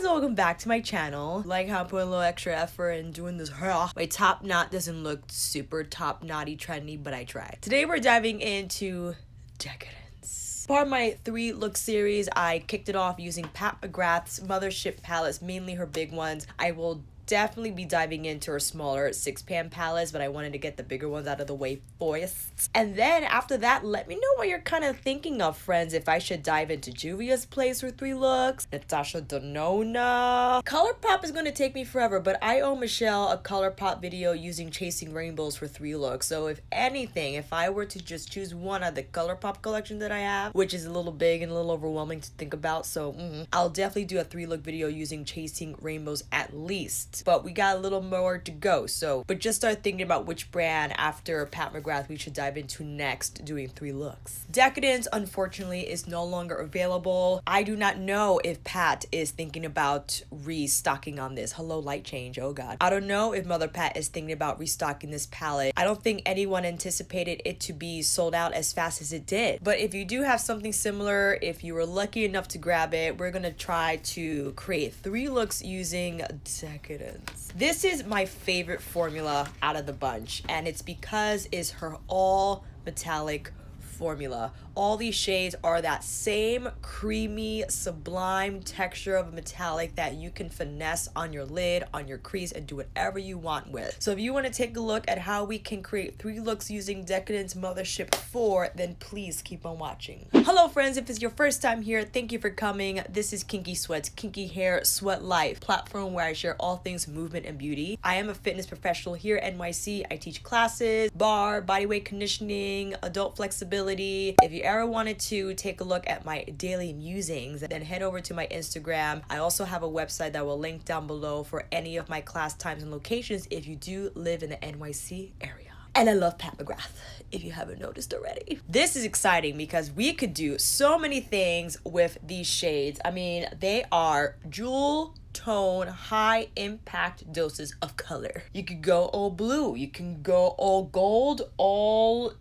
guys, welcome back to my channel. Like how I put a little extra effort in doing this hair. My top knot doesn't look super top knotty trendy, but I tried. Today we're diving into Decadence. Part of my 3-look series, I kicked it off using Pat McGrath's Mothership palettes, mainly her big ones. I will definitely be diving into her smaller 6-pan palettes, but I wanted to get the bigger ones out of the way first. And then after that, let me know what you're kind of thinking of, friends, if I should dive into Juvia's place for 3 looks, Natasha Denona. ColourPop is going to take me forever, but I owe Michelle a ColourPop video using Chasing Rainbows for 3 looks. So if anything, if I were to just choose one of the ColourPop collection that I have, which is a little big and a little overwhelming to think about, so I'll definitely do a 3-look video using Chasing Rainbows at least. But we got a little more to go, but just start thinking about which brand after Pat McGrath we should dive into next doing 3 looks. Decadence, unfortunately, is no longer available. I do not know if Pat is thinking about restocking on this. Hello, light change, oh god. I don't know if Mother Pat is thinking about restocking this palette. I don't think anyone anticipated it to be sold out as fast as it did. But if you do have something similar, if you were lucky enough to grab it, we're gonna try to create 3 looks using Decadence. This is my favorite formula out of the bunch, and it's because it's her all metallic formula. All these shades are that same creamy, sublime texture of a metallic that you can finesse on your lid, on your crease, and do whatever you want with. So if you want to take a look at how we can create 3 looks using Decadence Mothership 4, then please keep on watching. Hello friends, if it's your first time here, thank you for coming. This is Kinky Sweat's Kinky Hair Sweat Life, platform where I share all things movement and beauty. I am a fitness professional here at NYC. I teach classes, bar, bodyweight conditioning, adult flexibility. If you ever wanted to take a look at my daily musings, then head over to my Instagram. I also have a website that will link down below for any of my class times and locations if you do live in the NYC area. And I love Pat McGrath, if you haven't noticed already. This is exciting because we could do so many things with these shades. I mean, they are jewel tone, high impact doses of color. You could go all blue, you can go all gold, all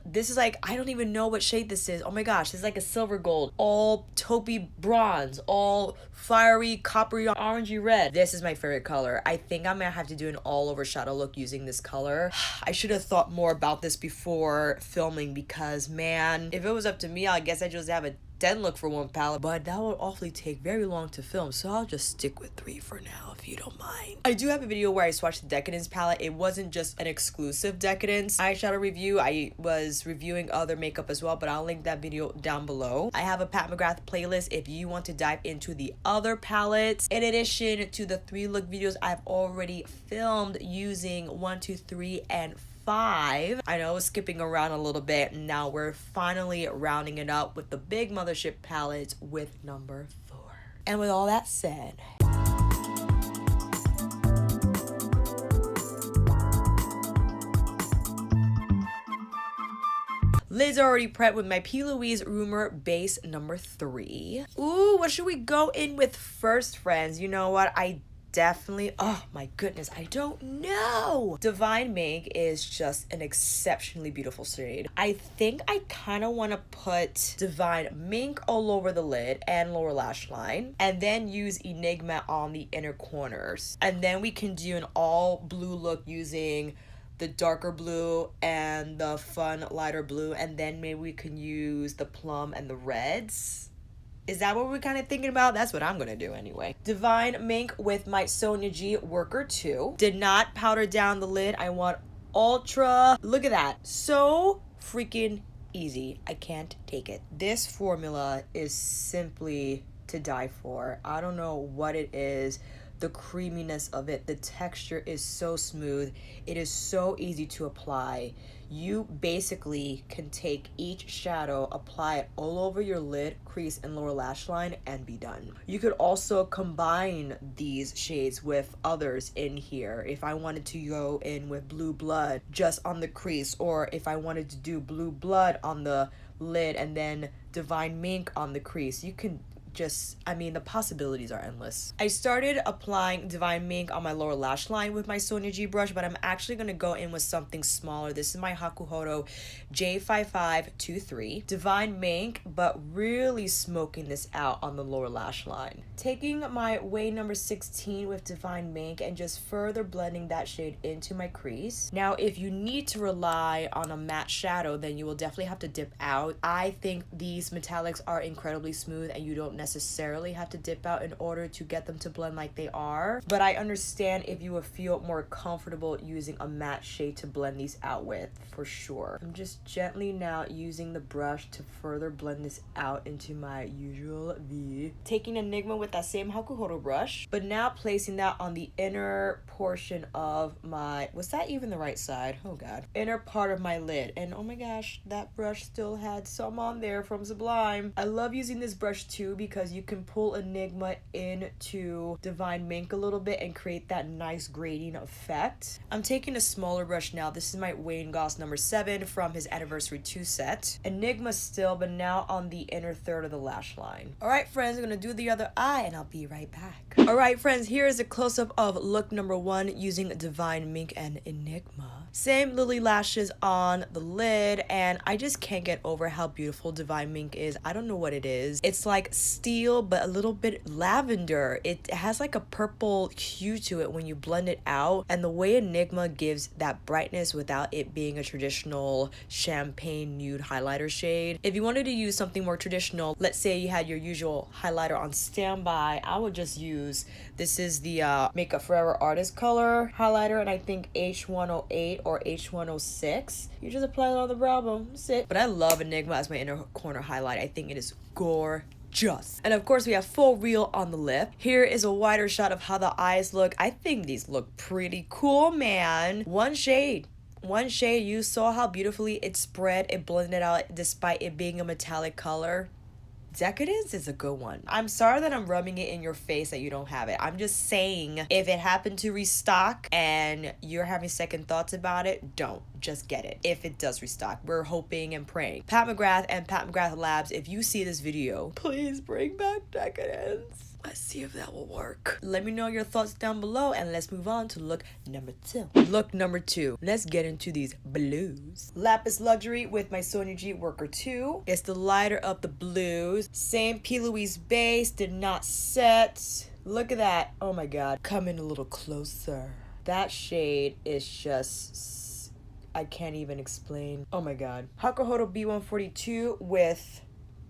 this is like, I don't even know what shade this is. Oh my gosh, this is like a silver gold, all taupey bronze, all fiery coppery orangey red. This is my favorite color. I think I'm gonna have to do an all over shadow look using this color. I should have thought more about this before filming because man, if it was up to me, I guess I just have a 10 look for one palette, but that would awfully take very long to film, so I'll just stick with 3 for now if you don't mind. I do have a video where I swatched the Decadence palette. It wasn't just an exclusive Decadence eyeshadow review. I was reviewing other makeup as well, but I'll link that video down below. I have a Pat McGrath playlist if you want to dive into the other palettes. In addition to the 3 look videos I've already filmed using 1, 2, 3, and 5. I know I was skipping around a little bit, and now we're finally rounding it up with the big Mothership palettes with number 4. And with all that said, lids are already prepped with my P. Louise Rumour base number 3. Ooh, what should we go in with first, friends? You know what? Oh my goodness, I don't know. Divine Mink is just an exceptionally beautiful shade. I think I kind of want to put Divine Mink all over the lid and lower lash line, and then use Enigma on the inner corners. And then we can do an all blue look using the darker blue and the fun lighter blue, and then maybe we can use the plum and the reds. Is that what we're kind of thinking about? That's what I'm going to do anyway. Divine Mink with my Sonia G Worker 2. Did not powder down the lid. I want ultra. Look at that. So freaking easy. I can't take it. This formula is simply to die for. I don't know what it is. The creaminess of it, the texture is so smooth. It is so easy to apply. You basically can take each shadow, apply it all over your lid, crease, and lower lash line, and be done. You could also combine these shades with others in here. If I wanted to go in with Blue Blood just on the crease, or if I wanted to do Blue Blood on the lid and then Divine Mink on the crease, you can just, I mean, the possibilities are endless. I started applying Divine Mink on my lower lash line with my Sonia G brush, but I'm actually going to go in with something smaller. This is my Hakuhodo J5523 Divine Mink, but really smoking this out on the lower lash line. Taking my Way number 16 with Divine Mink and just further blending that shade into my crease. Now, if you need to rely on a matte shadow, then you will definitely have to dip out. I think these metallics are incredibly smooth and you don't necessarily have to dip out in order to get them to blend like they are. But I understand if you would feel more comfortable using a matte shade to blend these out with, for sure. I'm just gently now using the brush to further blend this out into my usual V. Taking Enigma with that same Hakuhodo brush, but now placing that on the inner portion of my, was that even the right side? Oh god. Inner part of my lid. And oh my gosh, that brush still had some on there from Sublime. I love using this brush too because you can pull Enigma into Divine Mink a little bit and create that nice grading effect. I'm taking a smaller brush now. This is my Wayne Goss number 7 from his Anniversary 2 set. Enigma still, but now on the inner third of the lash line. Alright friends, I'm gonna do the other eye and I'll be right back. Alright friends, here is a close-up of look number 1 using Divine Mink and Enigma. Same Lilly lashes on the lid, and I just can't get over how beautiful Divine Mink is. I don't know what it is. It's like steel, but a little bit lavender. It has like a purple hue to it when you blend it out, and the way Enigma gives that brightness without it being a traditional champagne nude highlighter shade. If you wanted to use something more traditional, let's say you had your usual highlighter on standby, I would just use, this is the Makeup Forever Artist Color highlighter, and I think H108 or H106. You just apply it on the brow bone, that's it. But I love Enigma as my inner corner highlight. I think it is gorgeous. And of course we have Full Real on the lip. Here is a wider shot of how the eyes look. I think these look pretty cool, man. One shade, you saw how beautifully it spread, it blended out despite it being a metallic color. Decadence is a good one. I'm sorry that I'm rubbing it in your face that you don't have it. I'm just saying, if it happened to restock and you're having second thoughts about it, don't. Just get it. If it does restock, we're hoping and praying. Pat McGrath and Pat McGrath Labs, if you see this video, please bring back Decadence. Let's see if that will work. Let me know your thoughts down below and let's move on to look number 2. Look number 2. Let's get into these blues. Lapis Luxury with my Sonia G Worker 2. It's the lighter of the blues. Same P. Louise base, did not set. Look at that. Oh my god. Come in a little closer. That shade is just, I can't even explain. Oh my god. Hakuhodo B142 with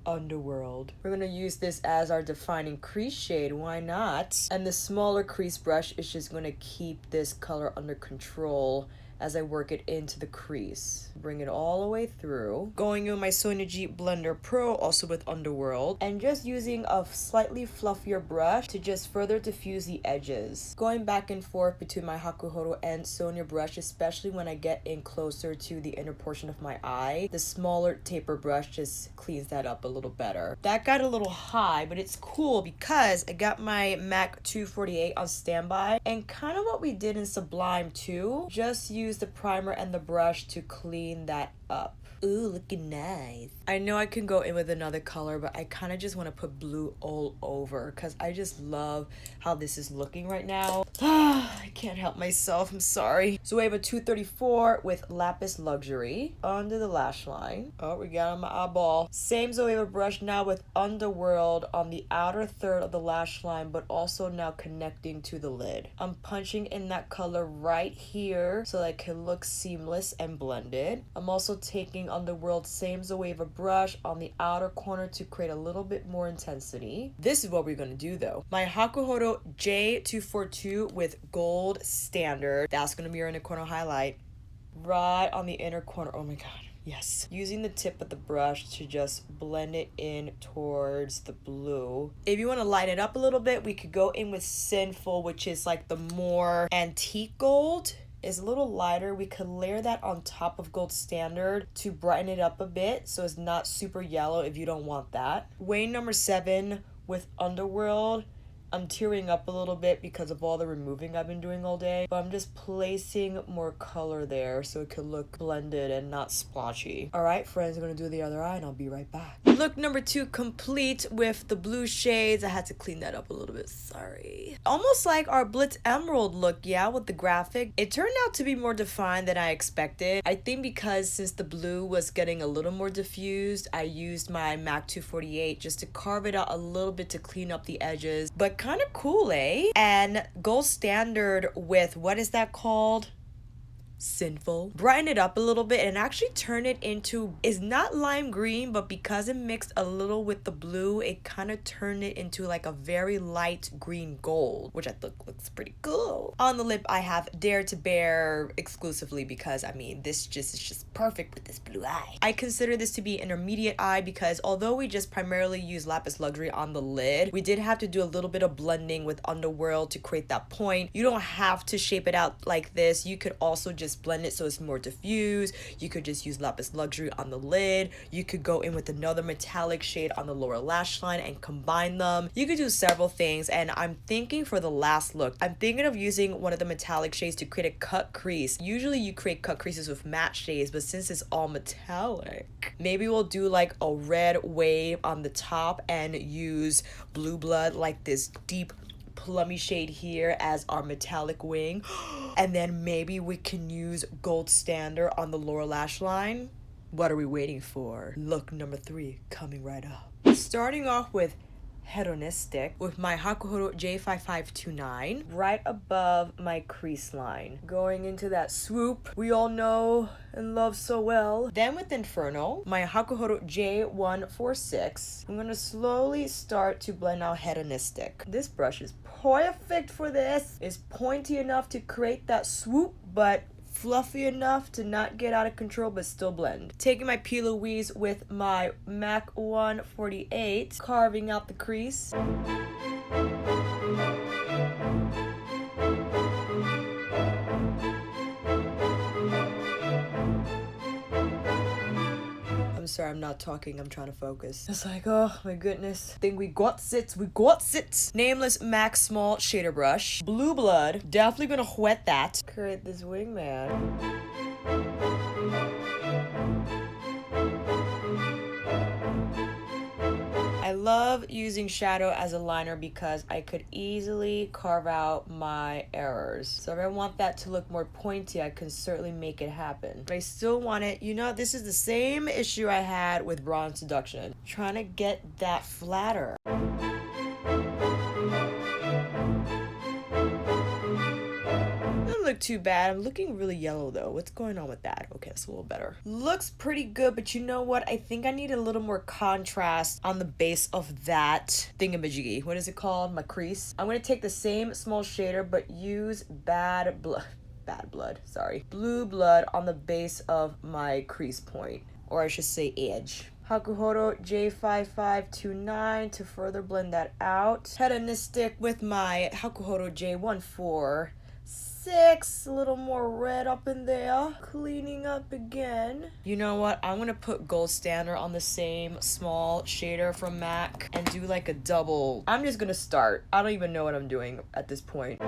Underworld. We're gonna use this as our defining crease shade, why not? And the smaller crease brush is just gonna keep this color under control as I work it into the crease. Bring it all the way through. Going in my Sonia G Blender Pro, also with Underworld, and just using a slightly fluffier brush to just further diffuse the edges. Going back and forth between my Hakuhodo and Sonia brush, especially when I get in closer to the inner portion of my eye. The smaller taper brush just cleans that up a little better. That got a little high, but it's cool because I got my MAC 248 on standby, and kind of what we did in Sublime too, just use the primer and the brush to clean that up. Ooh, looking nice. I know I can go in with another color, but I kind of just want to put blue all over because I just love how this is looking right now. I can't help myself, I'm sorry. So we have a 234 with Lapis Luxury under the lash line. Oh, we got on my eyeball. Same Zoeva brush now with Underworld on the outer third of the lash line, but also now connecting to the lid. I'm punching in that color right here so that it can look seamless and blended. I'm also taking Underworld same Zoeva brush on the outer corner to create a little bit more intensity. This is what we're gonna do though. My Hakuhodo J242 with Gold Standard. That's gonna be our inner corner highlight. Right on the inner corner. Oh my god. Yes. Using the tip of the brush to just blend it in towards the blue. If you want to light it up a little bit, we could go in with Sinful, which is like the more antique gold. Is a little lighter. We could layer that on top of Gold Standard to brighten it up a bit so it's not super yellow if you don't want that. Wayne number 7 with Underworld I'm tearing up a little bit because of all the removing I've been doing all day, but I'm just placing more color there so it could look blended and not splotchy. All right, friends, I'm gonna do the other eye and I'll be right back. Look number 2 complete with the blue shades. I had to clean that up a little bit, sorry. Almost like our Blitz Emerald look, yeah, with the graphic. It turned out to be more defined than I expected. I think because since the blue was getting a little more diffused, I used my MAC 248 just to carve it out a little bit to clean up the edges. But kind of cool, eh? And gold standard with, what is that called? Sinful. Brighten it up a little bit and actually turn it into, it's not lime green, but because it mixed a little with the blue, it kind of turned it into like a very light green gold, which I think looks pretty cool. On the lip, I have Dare to Bear exclusively because I mean this is just perfect with this blue eye. I consider this to be intermediate eye because although we just primarily use Lapis Luxury on the lid, we did have to do a little bit of blending with Underworld to create that point. You don't have to shape it out like this. You could also just blend it so it's more diffused. You could just use Lapis Luxury on the lid. You could go in with another metallic shade on the lower lash line and combine them. You could do several things, and I'm thinking for the last look, I'm thinking of using one of the metallic shades to create a cut crease. Usually you create cut creases with matte shades, but since it's all metallic, maybe we'll do like a red wave on the top and use Blue Blood, like this deep plummy shade here as our metallic wing, and then maybe we can use Gold Standard on the lower lash line. What are we waiting for? Look number 3 coming right up. Starting off with Hedonistic with my Hakuhodo J5529 right above my crease line, going into that swoop we all know and love so well. Then with Inferno, my Hakuhodo J146, I'm gonna slowly start to blend out Hedonistic. This brush is perfect for this. It's pointy enough to create that swoop, but fluffy enough to not get out of control but still blend. Taking my P. Louise with my MAC 148, carving out the crease. I'm sorry, I'm not talking, I'm trying to focus. It's like, oh my goodness. I think we got it. Nameless MAC Small Shader Brush. Blue Blood, definitely gonna wet that. Create this wingman. I love using shadow as a liner because I could easily carve out my errors. So if I want that to look more pointy, I can certainly make it happen. But I still want it, you know, this is the same issue I had with Bronze Seduction. Trying to get that flatter. Look too bad. I'm looking really yellow though. What's going on with that? Okay, it's a little better. Looks pretty good, but you know what? I think I need a little more contrast on the base of that thingamajiggy. What is it called? My crease. I'm gonna take the same small shader, but use Blue Blood on the base of my crease point, or I should say edge. Hakuhodo J5529 to further blend that out. Hedonistic with my Hakuhodo J146, a little more red up in there. Cleaning up again. You know what? I'm gonna put Gold Standard on the same small shader from MAC and do like a double. I'm just gonna start. I don't even know what I'm doing at this point.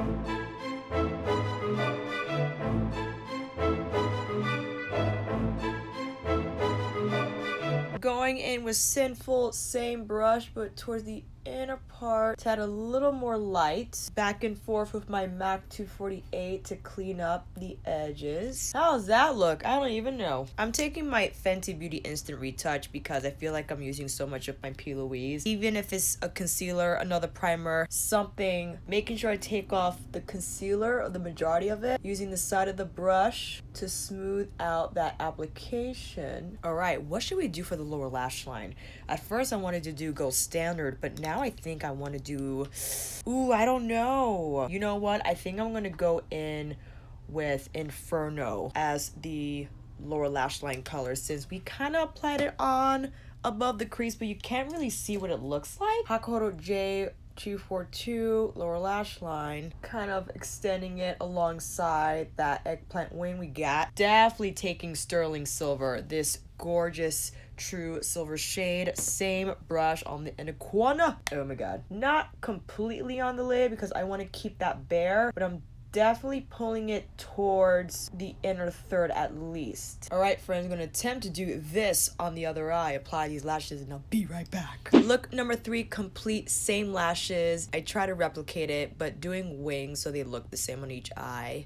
Going in with Sinful, same brush, but towards the inner part to add a little more light. Back and forth with my MAC 248 to clean up the edges. How's that look? I don't even know. I'm taking my Fenty Beauty Instant Retouch because I feel like I'm using so much of my P. Louise. Even if it's a concealer, another primer, something, making sure I take off the concealer or the majority of it, using the side of the brush to smooth out that application. All right, what should we do for the lower lash line? At first I wanted to do Gold Standard, but now I think I want to do, I don't know. You know what? I think I'm gonna go in with Inferno as the lower lash line color, since we kind of applied it on above the crease, but you can't really see what it looks like. Hakuhodo J242 lower lash line, kind of extending it alongside that eggplant wing we got. Definitely taking sterling silver, this gorgeous true silver shade. Same brush on the inner corner. Oh my god. Not completely on the lid because I want to keep that bare, but I'm definitely pulling it towards the inner third at least. All right, friends, I'm gonna attempt to do this on the other eye. Apply these lashes and I'll be right back. Look number 3, complete, same lashes. I try to replicate it, but doing wings so they look the same on each eye.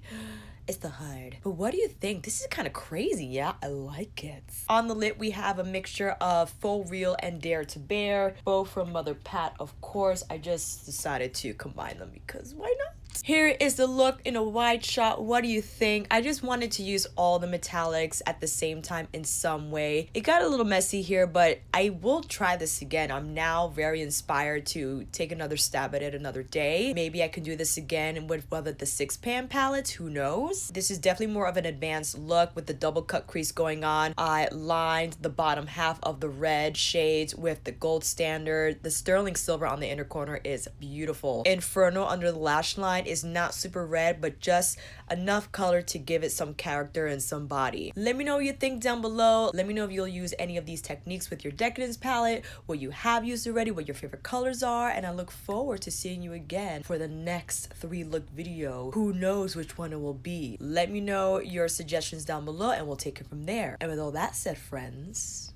It's the hard. But what do you think? This is kind of crazy, yeah? I like it. On the lip, we have a mixture of Faux Real and Dare to Bear, both from Mother Pat, of course. I just decided to combine them because why not? Here is the look in a wide shot. What do you think? I just wanted to use all the metallics at the same time in some way. It got a little messy here, but I will try this again. I'm now very inspired to take another stab at it another day. Maybe I can do this again with whether the 6-pan palettes, who knows? This is definitely more of an advanced look with the double cut crease going on. I lined the bottom half of the red shades with the gold standard. The sterling silver on the inner corner is beautiful. Inferno under the lash line is not super red, but just enough color to give it some character and some body. Let me know what you think down below. Let me know if you'll use any of these techniques with your Decadence palette, what you have used already, what your favorite colors are, and I look forward to seeing you again for the next 3-look video. Who knows which one it will be? Let me know your suggestions down below and we'll take it from there. And with all that said, friends,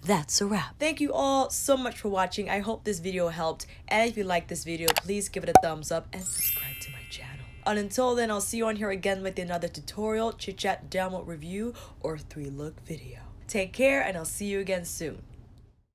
that's a wrap. Thank you all so much for watching. I hope this video helped. And if you like this video, please give it a thumbs up and subscribe to my channel. And until then, I'll see you on here again with another tutorial, chit chat, download review, or 3-look video. Take care and I'll see you again soon.